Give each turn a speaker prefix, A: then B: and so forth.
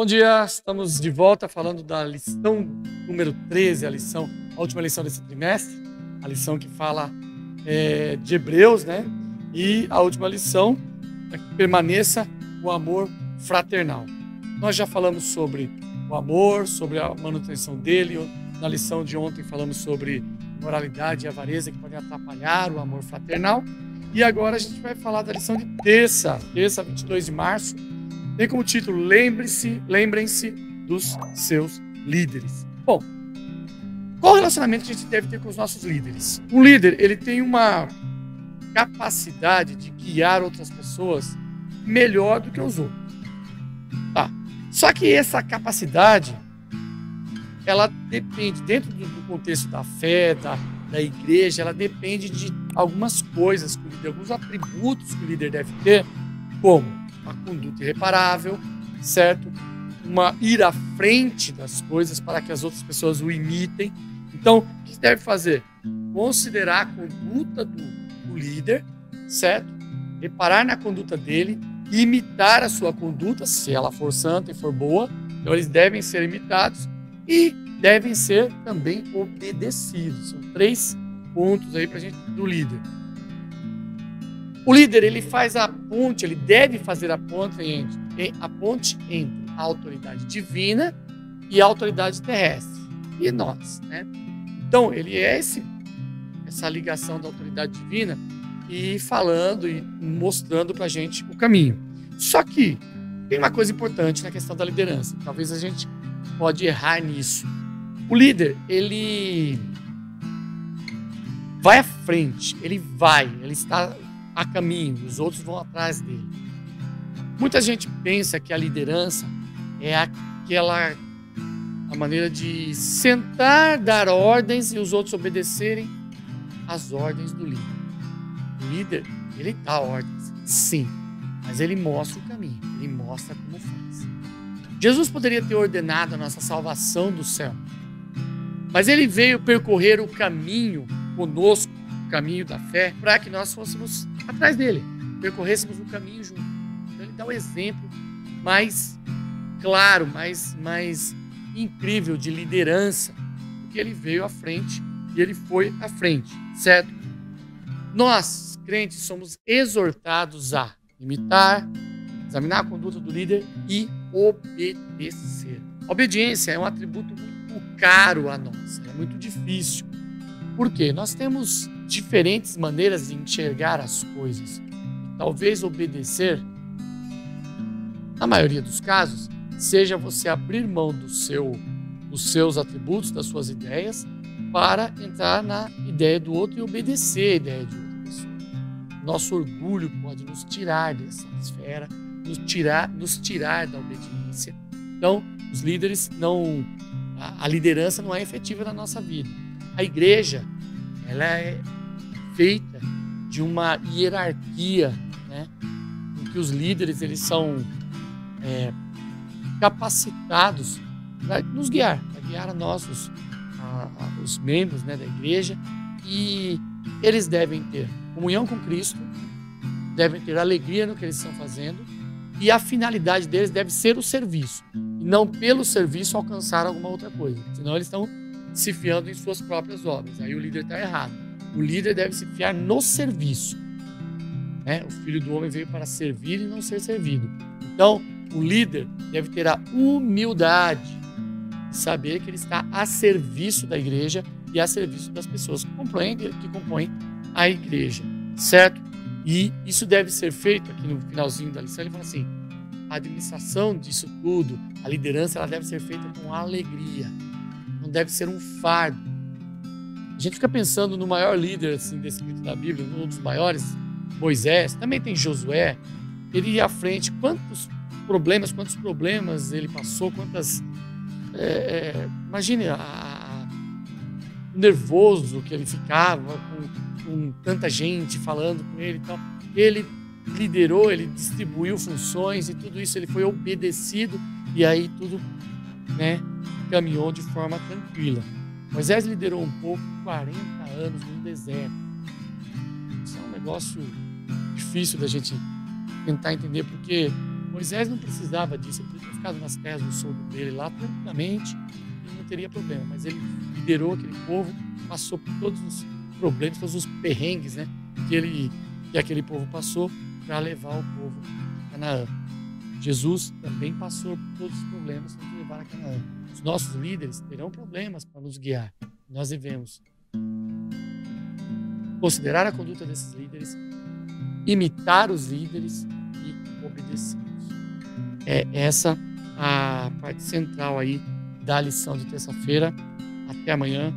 A: Bom dia, estamos de volta falando da lição número 13, a última lição desse trimestre, a lição que fala de Hebreus, né? E a última lição é que permaneça o amor fraternal. Nós já falamos sobre o amor, sobre a manutenção dele. Na lição de ontem falamos sobre moralidade e avareza que podem atrapalhar o amor fraternal. E agora a gente vai falar da lição de terça, 22 de março. Tem como título, lembrem-se dos seus líderes. Bom, qual relacionamento a gente deve ter com os nossos líderes? Um líder, ele tem uma capacidade de guiar outras pessoas melhor do que os outros. Tá. Só que essa capacidade, ela depende, dentro do contexto da fé, da igreja, ela depende de algumas coisas, de alguns atributos que o líder deve ter, como uma conduta irreparável, certo? Ir à frente das coisas para que as outras pessoas o imitem. Então, o que deve fazer? Considerar a conduta do líder, certo? Reparar na conduta dele, imitar a sua conduta, se ela for santa e for boa. Então, eles devem ser imitados e devem ser também obedecidos. São 3 pontos aí para a gente do líder. O líder, ele faz a ponte, ele deve fazer a ponte entre a autoridade divina e a autoridade terrestre. E nós, né? Então, ele é essa ligação da autoridade divina e falando e mostrando para a gente o caminho. Só que tem uma coisa importante na questão da liderança. Talvez a gente pode errar nisso. O líder, ele vai à frente, ele está a caminho, os outros vão atrás dele. Muita gente pensa que a liderança é a maneira de sentar, dar ordens e os outros obedecerem às ordens do líder. O líder, ele dá ordens, sim, mas ele mostra o caminho, ele mostra como faz. Jesus poderia ter ordenado a nossa salvação do céu, mas ele veio percorrer o caminho conosco, o caminho da fé, para que nós fôssemos atrás dele, percorrêssemos o caminho junto. Então ele dá o exemplo mais claro, mais incrível de liderança, porque ele veio à frente e ele foi à frente, certo? Nós, crentes, somos exortados a imitar, examinar a conduta do líder e obedecer. A obediência é um atributo muito caro a nós, é muito difícil. Por quê? Nós temos diferentes maneiras de enxergar as coisas. Talvez obedecer, na maioria dos casos, seja você abrir mão dos seus atributos, das suas ideias, para entrar na ideia do outro e obedecer a ideia de outra pessoa. Nosso orgulho pode nos tirar dessa esfera, nos tirar da obediência. Então, os líderes a liderança não é efetiva na nossa vida. A igreja, ela é feita de uma hierarquia, né, em que os líderes eles são capacitados para nos guiar, para guiar a nós, os membros, né, da igreja, e eles devem ter comunhão com Cristo, devem ter alegria no que eles estão fazendo, e a finalidade deles deve ser o serviço, e não pelo serviço alcançar alguma outra coisa, senão eles estão se fiando em suas próprias obras. Aí o líder está errado. O líder deve se fiar no serviço. O Filho do Homem veio para servir e não ser servido. Então, o líder deve ter a humildade de saber que ele está a serviço da igreja e a serviço das pessoas que compõem a igreja, certo? E isso deve ser feito, aqui no finalzinho da lição, ele fala assim, a administração disso tudo, a liderança, ela deve ser feita com alegria. Não deve ser um fardo. A gente fica pensando no maior líder assim, descrito na Bíblia, um dos maiores, Moisés, também tem Josué. Ele ia à frente, quantos problemas ele passou, imagine o nervoso que ele ficava com tanta gente falando com ele e tal. Ele liderou, ele distribuiu funções e tudo isso, ele foi obedecido e aí tudo, né, caminhou de forma tranquila. Moisés liderou um pouco 40 anos no deserto. Isso é um negócio difícil da gente tentar entender, porque Moisés não precisava disso, ele podia ter ficado nas terras do sogro dele lá tranquilamente e não teria problema, mas ele liderou aquele povo, passou por todos os problemas, todos os perrengues, né, que aquele povo passou para levar o povo a Canaã. Jesus também passou por todos os problemas para nos levar a Canaã. Os nossos líderes terão problemas para nos guiar. Nós devemos considerar a conduta desses líderes, imitar os líderes e obedecê-los. É essa a parte central aí da lição de terça-feira. Até amanhã.